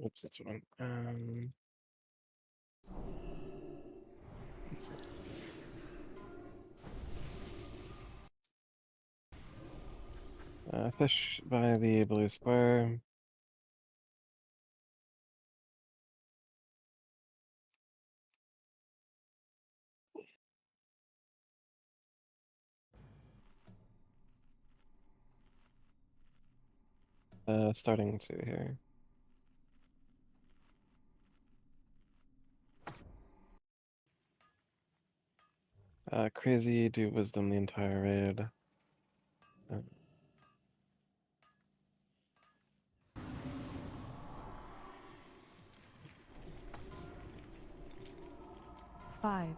Oops, that's what let's see. Fish by the blue square. Starting to here. Crazy, do wisdom the entire raid. Uh, 5,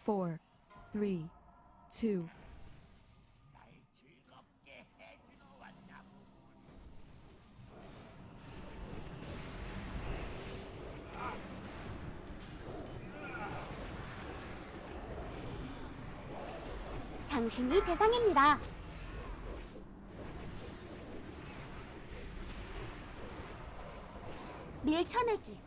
4, 3, 2. 당신이 대상입니다. 밀쳐내기.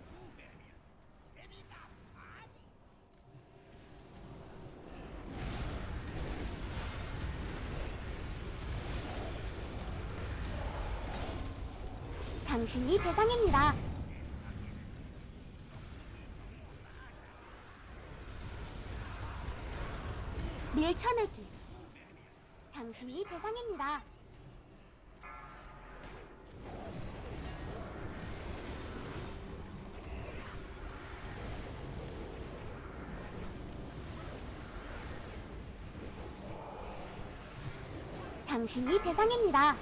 당신이 대상입니다. 밀쳐내기. 당신이 대상입니다. 당신이 대상입니다.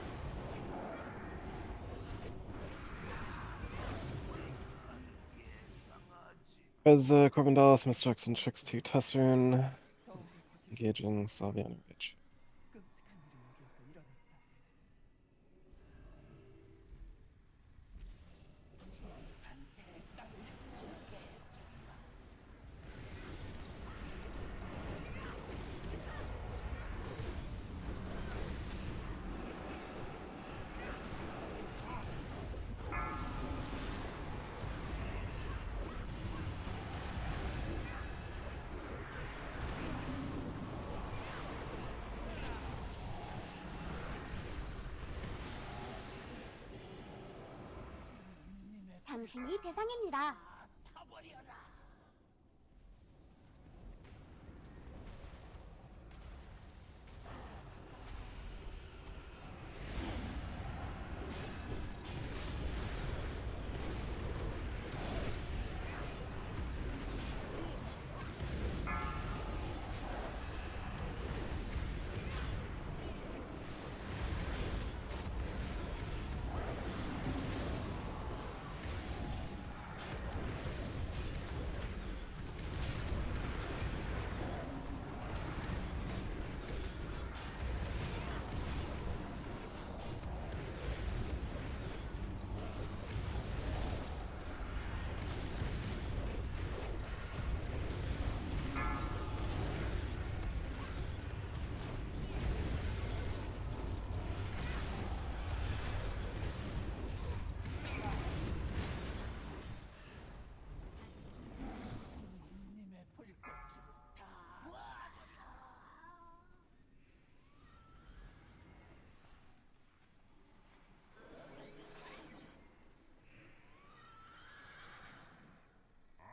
As Corbin Dallas, Mr. Jackson, Tricks to Tessern, engaging Slavianovich. 당신이 대상입니다.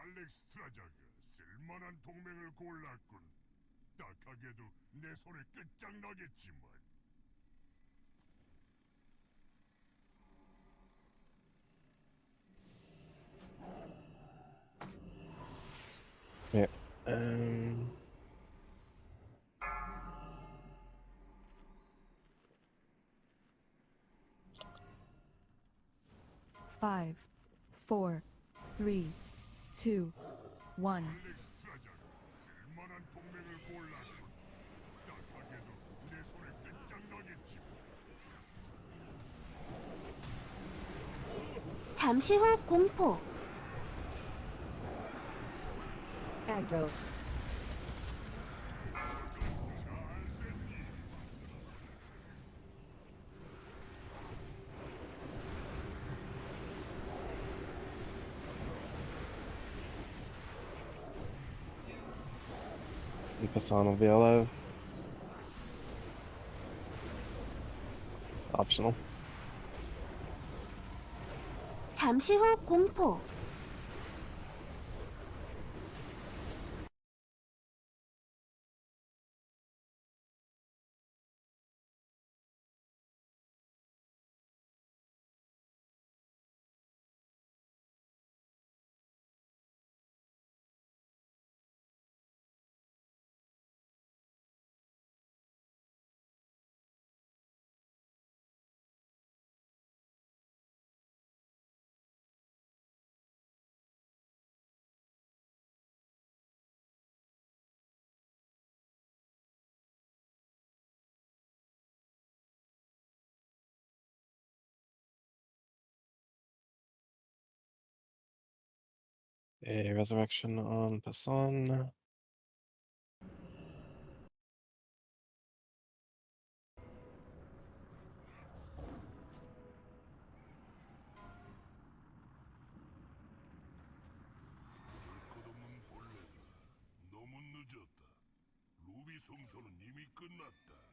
알렉스트라자가 쓸만한 동맹을 골랐군. 딱하게도 내 손에 끝장나겠지만. Yeah. 5, 4, 3, 2, 1. 알렉스트라자가 쓸만한 동맹을 골랐군. 딱하게도 내 손에 끝장나겠지만. 잠시 후 공포. Aggro. Hassan will be alive. Optional. 잠시 후 공포. A resurrection on Hassan. 끝없는 벌레가 너무 늦었다. 루비 성소는 이미 끝났다.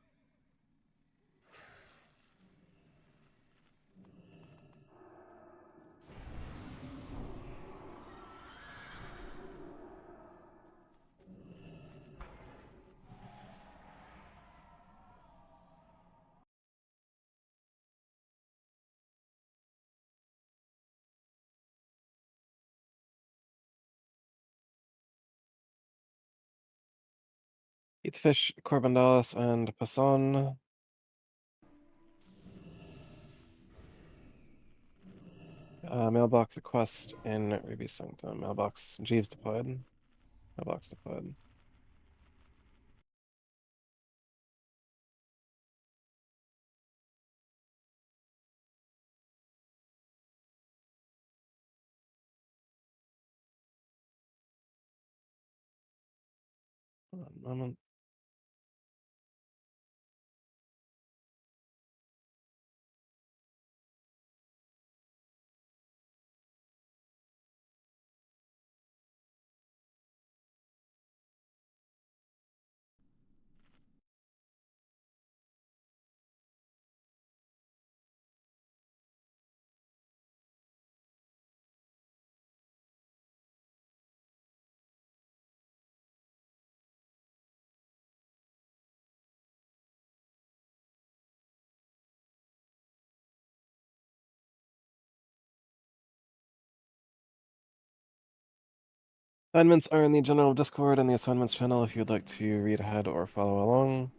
Eat the fish, Corbin Dallas, and Hassan. Mailbox request in Ruby Sanctum. Mailbox Jeeves deployed. Mailbox deployed. Hold on a moment. Assignments are in the general Discord and the assignments channel if you'd like to read ahead or follow along.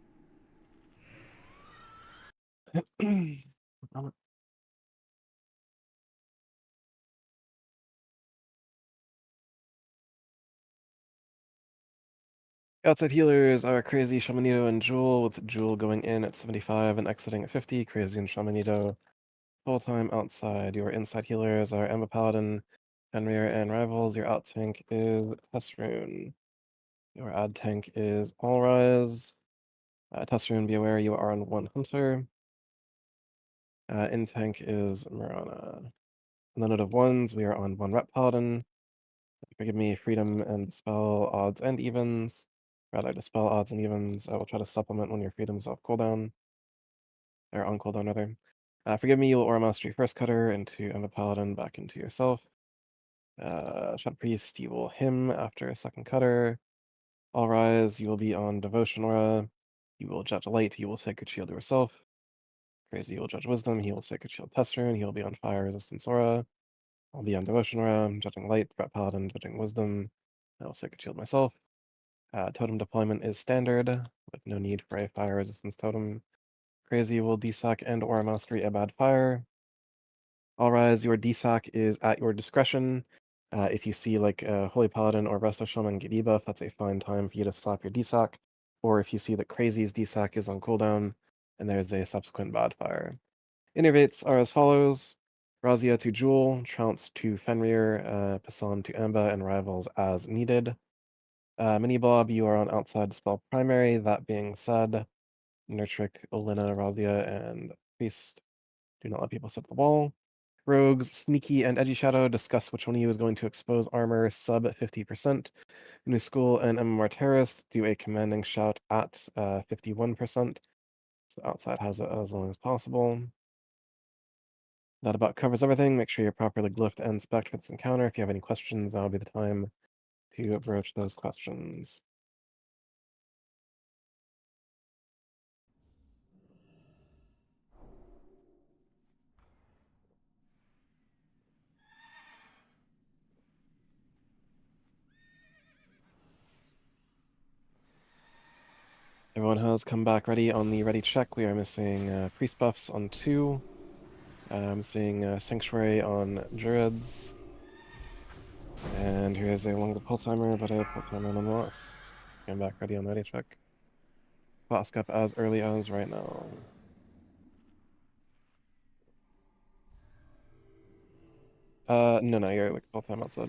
Outside healers are Crazy, Shamanito, and Jewel, with Jewel going in at 75 and exiting at 50. Crazy and Shamanito full time outside. Your inside healers are Emma Paladin, Fenrir, and Rivals. Your out tank is Tesrune. Your ad tank is Allrise. Tesrune, be aware you are on one Hunter. In tank is Mirana. On the note of ones, we are on one Rep Paladin. Forgive me, freedom and dispel odds and evens. Rather, dispel odds and evens. I will try to supplement when your freedom's off cooldown. Or on cooldown, rather. Forgive me, you will Aura Mastery first cutter into Emma Paladin back into yourself. Shot Priest, you will him after a second cutter. All Rise, you will be on Devotion Aura. You will judge Light, you will Sacred Shield yourself. Crazy, you will judge Wisdom, he will Sacred Shield Tester, he will be on Fire Resistance Aura. I'll be on Devotion Aura, judging Light, Threat Paladin, judging Wisdom. I will Sacred Shield myself. Totem deployment is standard, with no need for a Fire Resistance Totem. Crazy will DSAC and Aura Mastery a bad fire. All Rise, your DSAC is at your discretion. If you see like Holy Paladin or Resto Shaman get debuff, that's a fine time for you to slap your DSAC. Or if you see that Crazy's DSAC is on cooldown and there's a subsequent bad fire. Innervates are as follows: Razia to Jewel, Trounce to Fenrir, Passan to Amba, and Rivals as needed. Mini Blob, you are on outside spell primary. That being said, Nurtrick, Olena, Razia, and Priest do not let people set the wall. Rogues, Sneaky, and Edgy Shadow, discuss which one of you is going to expose armor sub 50%. New School and MMR Terrorist, do a commanding shout at 51%. So outside has it as long as possible. That about covers everything. Make sure you're properly glyphed and spec'd for this encounter. If you have any questions, now would be the time to broach those questions. Everyone has come back ready on the ready check. We are missing priest buffs on 2. I'm seeing Sanctuary on Druids. And here's a longer pull timer, but a pull timer nonetheless. I'm back ready on the ready check. Flask up as early as right now. No, you're like full time outside.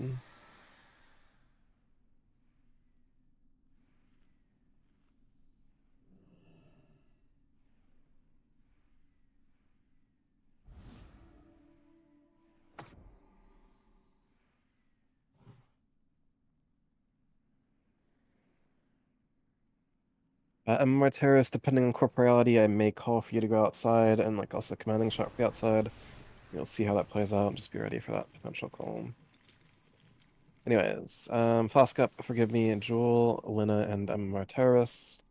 MMR Terrorist, depending on corporeality, I may call for you to go outside and like also commanding shot for the outside. You'll see how that plays out. Just be ready for that potential call. Anyways, Flask up, forgive me, Jewel, Lina, and MMR Terrorist.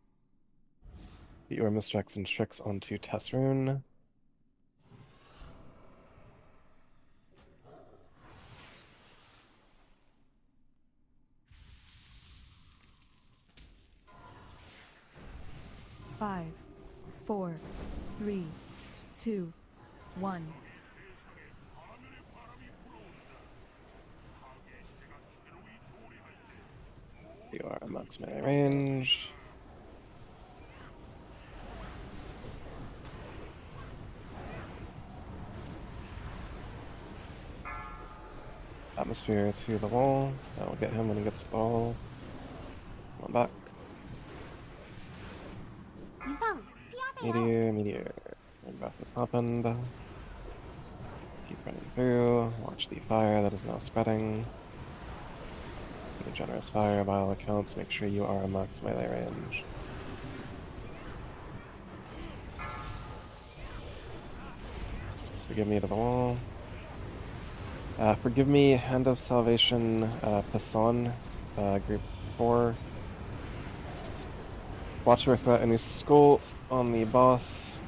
Get your mischecks and tricks onto Tessrune. Five, 4, 3, 2, 1. You are at max melee range. Atmosphere to the wall. That will get him when he gets to the wall. Come on back. 유성, 피하세요. Meteor. And breath has happened. Keep running through. Watch the fire that is now spreading. Be a generous fire by all accounts. Make sure you are a max melee range. Forgive me to the wall. Forgive me, Hand of Salvation, Passon, group 4. Watch your threat, any skull on the boss.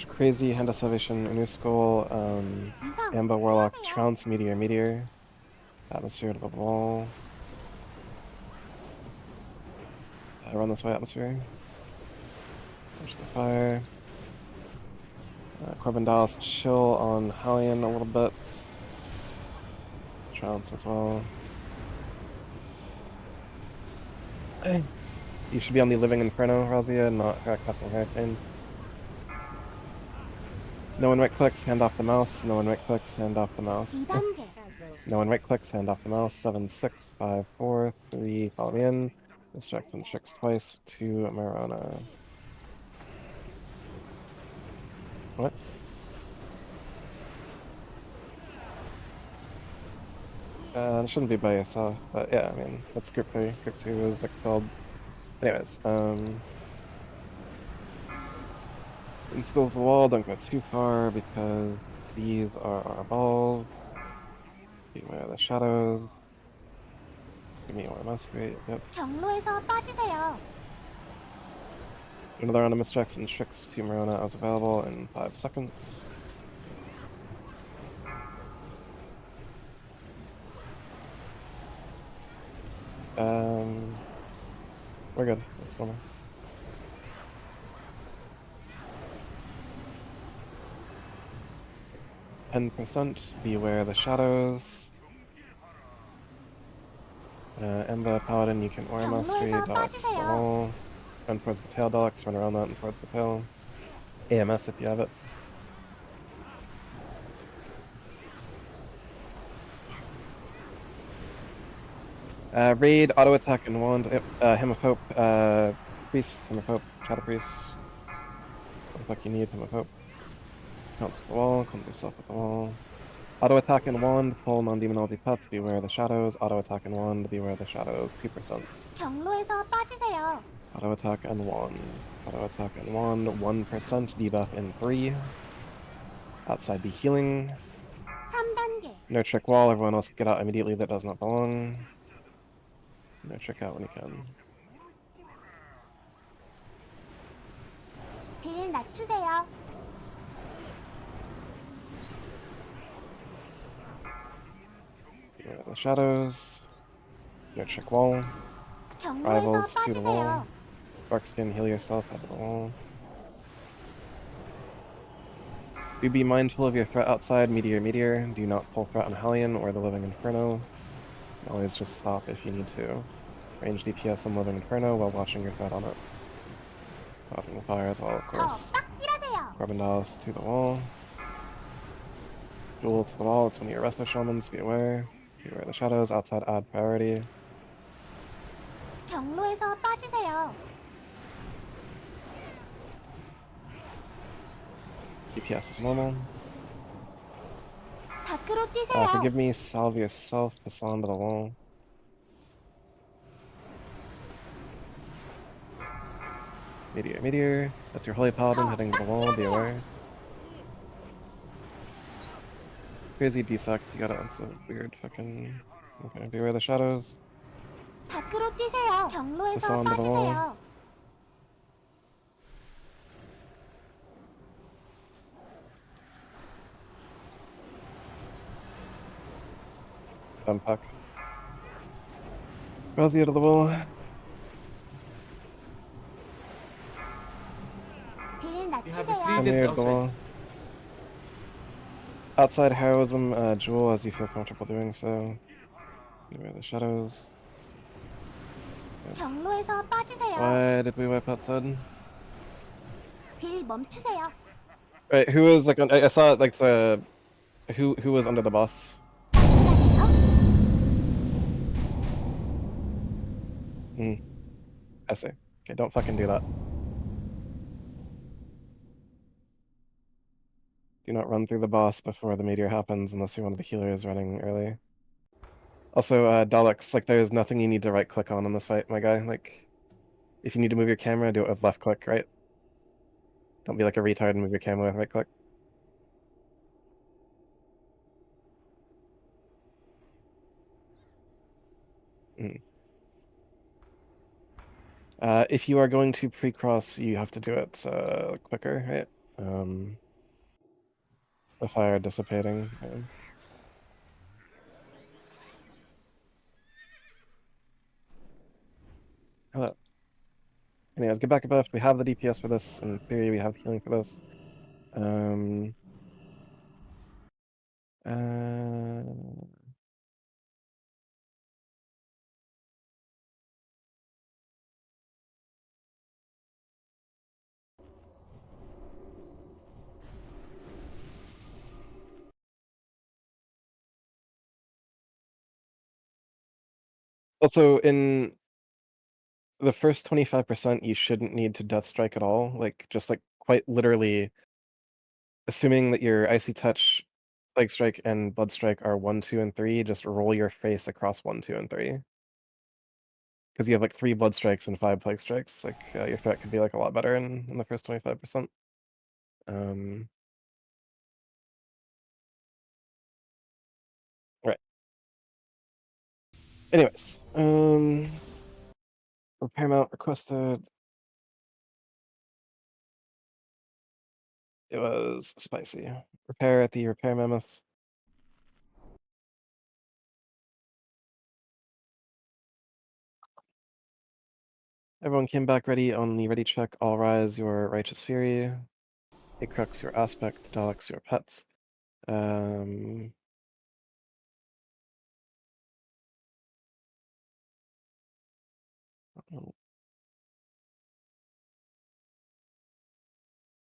Crazy, Hand of Salvation, New Skull, 유성, Amba Warlock, 피하세요. Trounce, Meteor. Atmosphere to the wall. Run this way, Atmosphere. Watch the fire. Corbin Dallas, chill on Hallion a little bit. Trounce as well. You should be on the Living Inferno, Razia, not casting Hurricane. No one right clicks, hand off the mouse. No one right clicks, hand off the mouse. 2단계. Aggro. No one right clicks, hand off the mouse. 7, 6, 5, 4, 3, follow me in. Distract and tricks twice to Marona. What? It shouldn't be by yourself, but yeah, I mean, that's group 3. Group 2 is like called. Anyways, in school of the wall, don't go too far because these are our balls. Beware the shadows. Give me more masquerade. Yep. 경로에서 빠지세요. Another round of mischecks and tricks to Marona as available in 5 seconds. We're good. That's normal. %. Beware the shadows. Emba Paladin, you can Aura Mastery, 경로에서 Daleks to the 빠지세요. wall. Run towards the tail Daleks, run around that and towards the tail. AMS if you have it. Raid, auto attack, and wand. Hymn of Hope, Priest, Hymn of Hope, Shadow Priest. fuck you need, Hymn of Hope. Counts the wall, cleanse yourself with the wall. Auto attack and wand, pull non-demonology pets, beware the shadows. Auto attack and wand, beware the shadows, 2%. 경로에서 빠지세요. Auto attack and wand. Auto attack and wand, 1% debuff in 3. Outside be healing. 3단계. No trick wall, everyone else get out immediately that does not belong. No trick out when you can. 딜 낮추세요. Beware the shadows. No trick wall. 경로에서 Rivals to the wall. 빠지세요. Dark skin, heal yourself, head to the wall. Do be mindful of your threat outside, meteor, meteor. Do not pull threat on Hellion or the Living Inferno. Always just stop if you need to. Range DPS on Living Inferno while watching your threat on it. Dodging the fire as well, of course. 더 빡딜하세요. Barbandalis to the wall. Jewel to the wall, it's one of your resto shamans, be aware. Beware the shadows, outside add priority. 경로에서 빠지세요. DPS is normal. 밖으로 뛰세요. Forgive me, salve yourself, pass on to the wall. Meteor, meteor. That's your holy paladin heading to the wall, be aware. Crazy DSAC, you got it, that's a weird fucking... Okay, beware the shadows. 밖으로 뛰세요. 경로에서 Descend to the wall. 빠지세요. Dumpuck. Rousey out of the wall. 딜 You have a 낮추세요. free Come dead here to the outside. wall. Outside heroism, Jewel as you feel comfortable doing so. Beware the shadows. 경로에서 빠지세요. Why did we wipe outside? 딜 멈추세요. Right, who was like I saw like the who was under the boss? 안녕하세요. I see. Okay, don't fucking do that. Do not run through the boss before the meteor happens unless you're one of the healers running early. Also, Daleks, like there's nothing you need to right click on in this fight, my guy. Like, if you need to move your camera, do it with left click, right? Don't be like a retard and move your camera with right click. If you are going to pre-cross, you have to do it quicker, right? The fire dissipating. Hello. Anyways, get back above. We have the DPS for this. In theory, we have healing for this. Also, in the first 25%, you shouldn't need to Death Strike at all. Like, just like quite literally, assuming that your Icy Touch, Plague Strike, and Blood Strike are 1, 2, and 3, just roll your face across 1, 2, and 3. Because you have like 3 Blood Strikes and 5 Plague Strikes. Like, your threat could be like a lot better in the first 25%. Right. Anyways, repair mount requested. It was spicy. Repair at the repair mammoths. Everyone came back ready on the ready check. All rise your righteous fury. Acrux your aspect. Daleks your pets.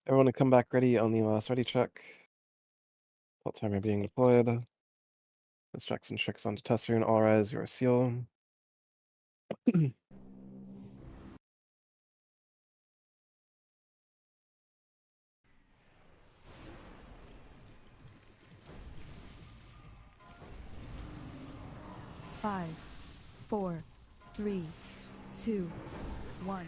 Everyone to come back ready on the last ready check. Fault timer being deployed. Distracts and tricks onto Tesser. All rise your seal. 5, 4, 3, 2, 1.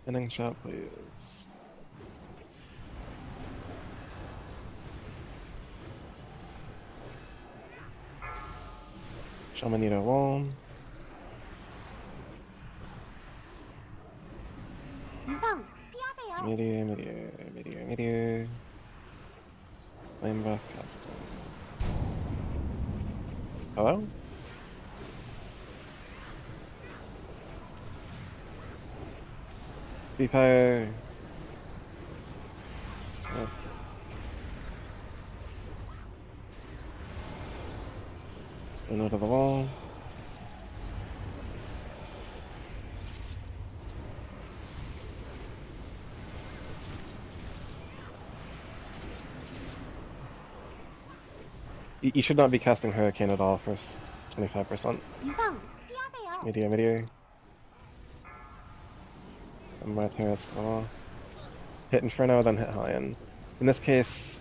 Inning shot, please. Shamanito wall. 유성, 피하세요. Meteor. Flame breath casting. Hello? Be fire. Oh. Into the wall. You should not be casting Hurricane at all for 25%. 유성, 피하세요. Meteor. And my terrace wall. Hit Inferno, then hit Hellion. In this case,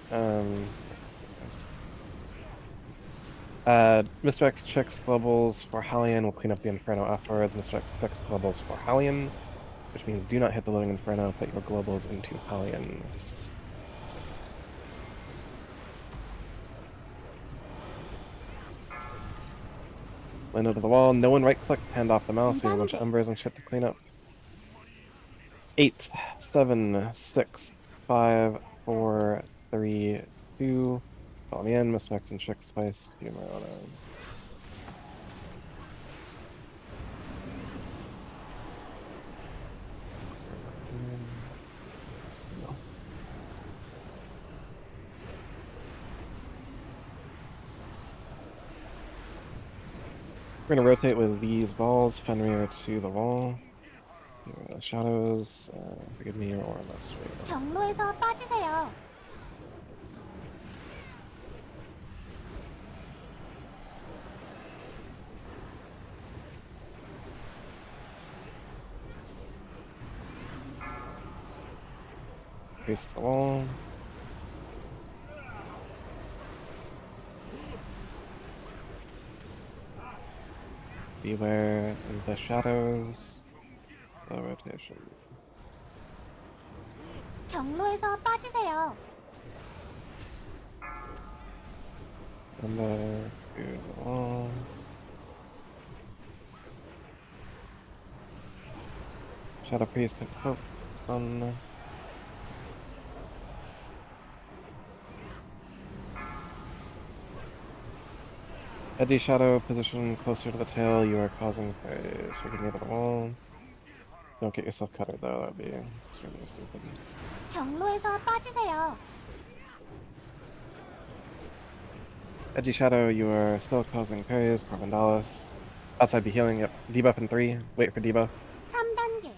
Mr. X checks globals for Hellion, will clean up the Inferno afterwards. Mr. X checks globals for Hellion, which means do not hit the living Inferno, put your globals into Hellion. Land over the wall, no one right clicked, hand off the mouse, we have a bunch of embers and shit to clean up. 8, 7, 6, 5, 4, 3, 2. Follow me in, Mr. X and Chick Spice, do my own. No. We're gonna rotate with these balls, Fenrir to the wall. Shadows, forgive me, or less. 경로에서 빠지세요. Face the wall. Beware of the shadows. The rotation. 경로에서 빠지세요. Number to the wall. Shadow Priest hit Pope. Stun. Eddy Shadow position closer to the tail. You are causing phase. Forgive me to the wall. Don't get yourself cut though, that'd be extremely stupid. 경로에서 빠지세요. Edgy Shadow, you are still causing parries, Corvindalis. Outside be healing, yep. Debuff in 3. Wait for debuff. 3단계.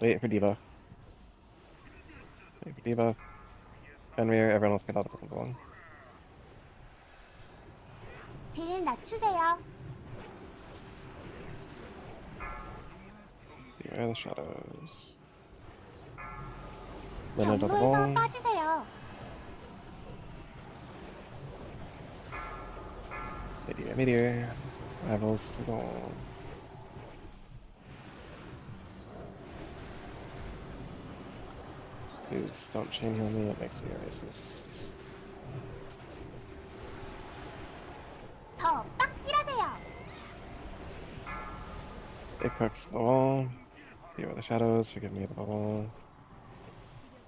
Wait for debuff. Wait for debuff. Fenrir, everyone else get out, it doesn't belong. 딜 낮추세요. Beware the shadows. Then into the 경로에서 wall. 빠지세요. Meteor. Rivals to the wall. Please don't chain heal me, it makes me a racist. 더 빡 딜하세요. Apex to the wall. Beware the shadows, forgive me to the wall.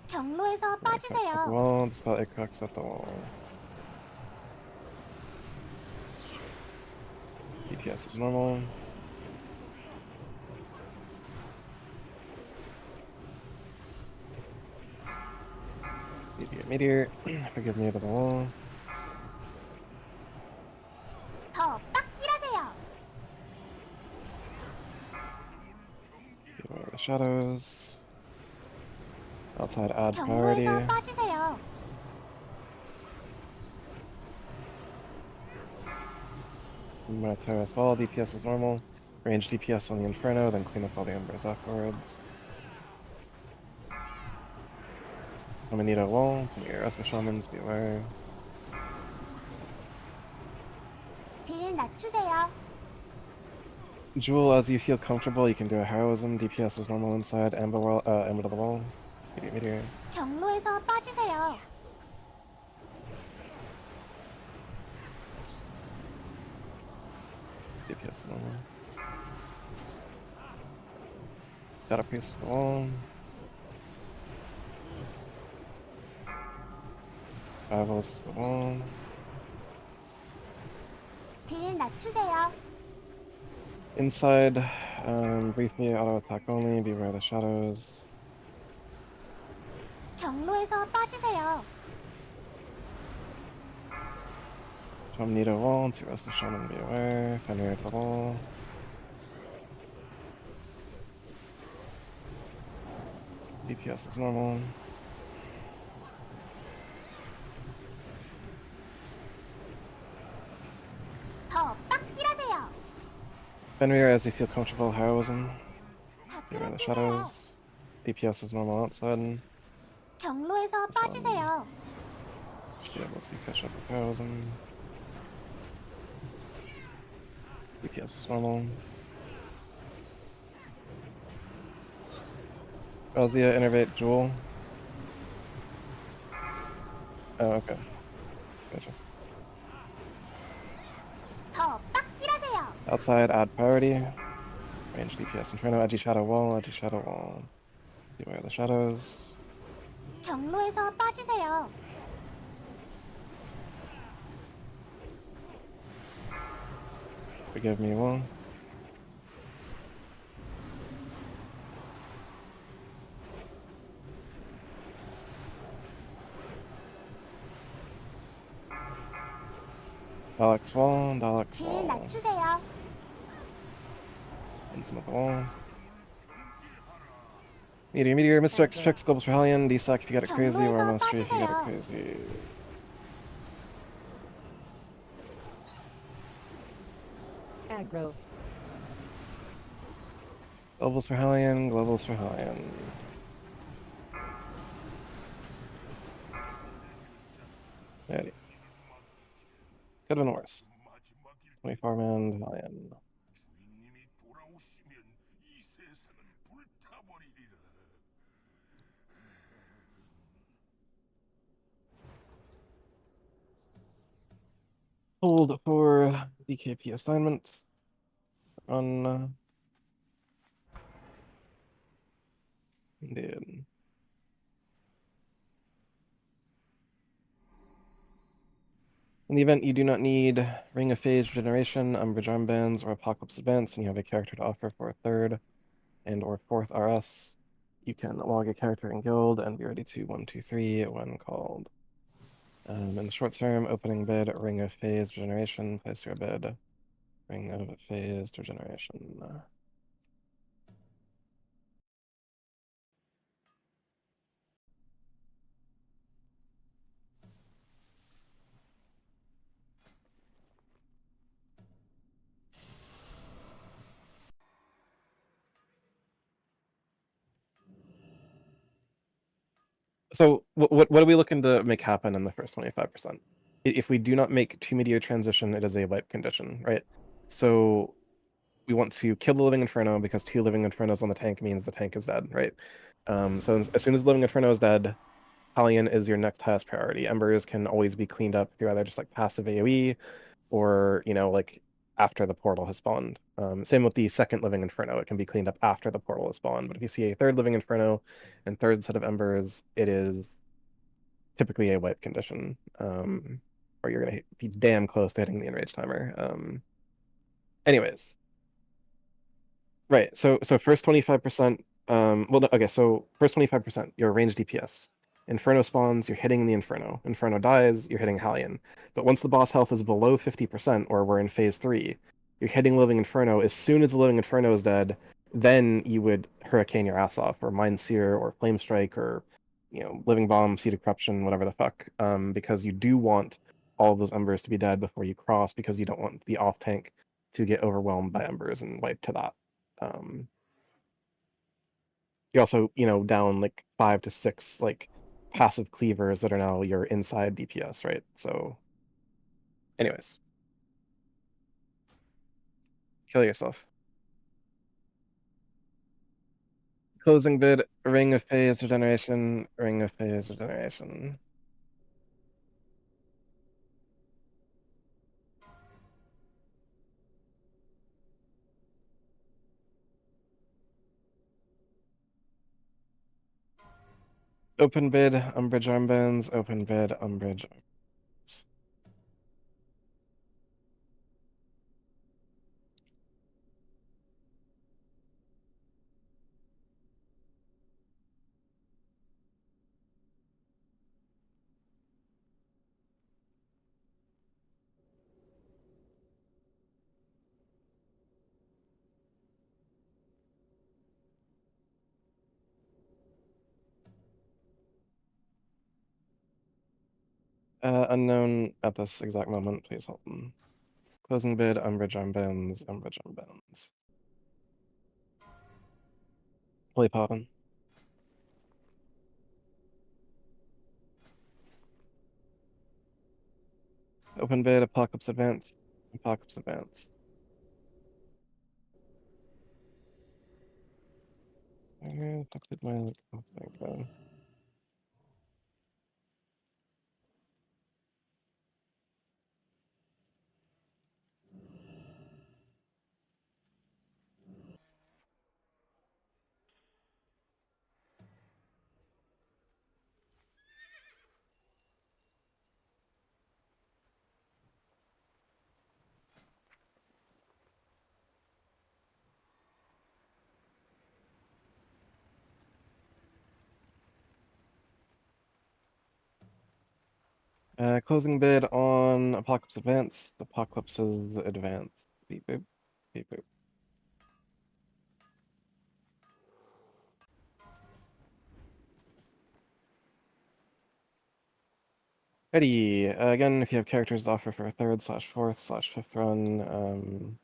경로에서 Apex at the 빠지세요. wall, dispel Apex at the wall. DPS is normal. Meteor, forgive me to the wall. 더 빡 딜하세요. Beware the shadows. Outside add priority. 경로에서 빠지세요. Terrace all DPS is normal. Range DPS on the Inferno, then clean up all the embers afterwards. Shamanito wall, some of your rest of shamans, be aware. 딜 낮추세요. Jewel, as you feel comfortable, you can do a heroism. DPS is normal inside, Amber wall, Amber to the wall. Meteor. 경로에서 빠지세요. DPS is normal. Shadow Priest to the wall. Rivals to the wall. 딜 낮추세요. Inside, briefly auto attack only, beware of the shadows. 경로에서 빠지세요. Shamanito wall, two rest of shaman, be aware. Fenrir at the wall. DPS is normal. 더 빡 딜하세요. Fenrir, as you feel comfortable, heroism. Beware of 밖으로 the 뛰세요. shadows. DPS is normal outside. 경로에서 빠지세요. Should be able to catch up with heroism. DPS is normal. Razia, innervate, Jewel. Oh, okay. Gotcha. 더 빡 딜하세요. Outside, add priority. Range DPS Inferno, edgy shadow wall, Beware of the shadows. 경로에서 빠지세요. Forgive me, wall. Dalek's 딜 wall. 낮추세요. And some of the wall. Meteor, Mr. X, Trix, Global for Hellion, DSAC if you got it crazy, or 경로에서 Mastery if you got it 빠지세요. crazy. Aggro. Globals for Hellion. Ready. Could have been worse. 24-man Hellion. 주인님이 돌아오시면 이 세상은 불타버리리라. Hold for BKP assignment. On. Indeed. In the event you do not need Ring of Phase Regeneration, Umbrage Armbands, or Apocalypse Advance, and you have a character to offer for a third and or fourth RS, you can log a character in guild and be ready to 1, 2, 3 when called. In the short term, opening bid, Ring of Phase Regeneration, place your bid. Ring of Phased Regeneration. So what are we looking to make happen in the first 25%? If we do not make 2 Meteor transition, it is a wipe condition, right? So we want to kill the Living Inferno because 2 Living Infernos on the tank means the tank is dead, right? So as soon as the Living Inferno is dead, Hellion is your next highest priority. Embers can always be cleaned up through either just like passive AoE or, like after the portal has spawned. Same with the second Living Inferno. It can be cleaned up after the portal has spawned. But if you see a third Living Inferno and third set of Embers, it is typically a wipe condition. Or you're going to be damn close to hitting the enrage timer. Anyways. Right. So first 25%. Okay. So first 25%, your range DPS. Inferno spawns, you're hitting the Inferno. Inferno dies, you're hitting Hellion. But once the boss health is below 50%, or we're in phase 3, you're hitting Living Inferno. As soon as the Living Inferno is dead, then you would Hurricane your ass off, or Mind Sear, or Flame Strike, or Living Bomb, Seed of Corruption, whatever the fuck. Because you do want all of those Embers to be dead before you cross, because you don't want the off tank to get overwhelmed by Embers and wipe to that. You're also, down like 5 to 6 like passive cleavers that are now your inside DPS, right? So, anyways, kill yourself. Closing bid, Ring of Phase Regeneration, Ring of Phase Regeneration. Open bid, Umbrage Armbands, open bid, Umbrage Armbands. Unknown at this exact moment, please hold them. Closing bid, Umbrage Armbands, Umbrage Armbands. Holy Poppin'. Open bid, Apocalypse Advance, Apocalypse Advance. Where the fuck did my thing go? Closing bid on Apocalypse Advance. Apocalypse's Advance. Beep boop. Beep boop. Ready. Again, if you have characters to offer for a 3rd/4th/5th run,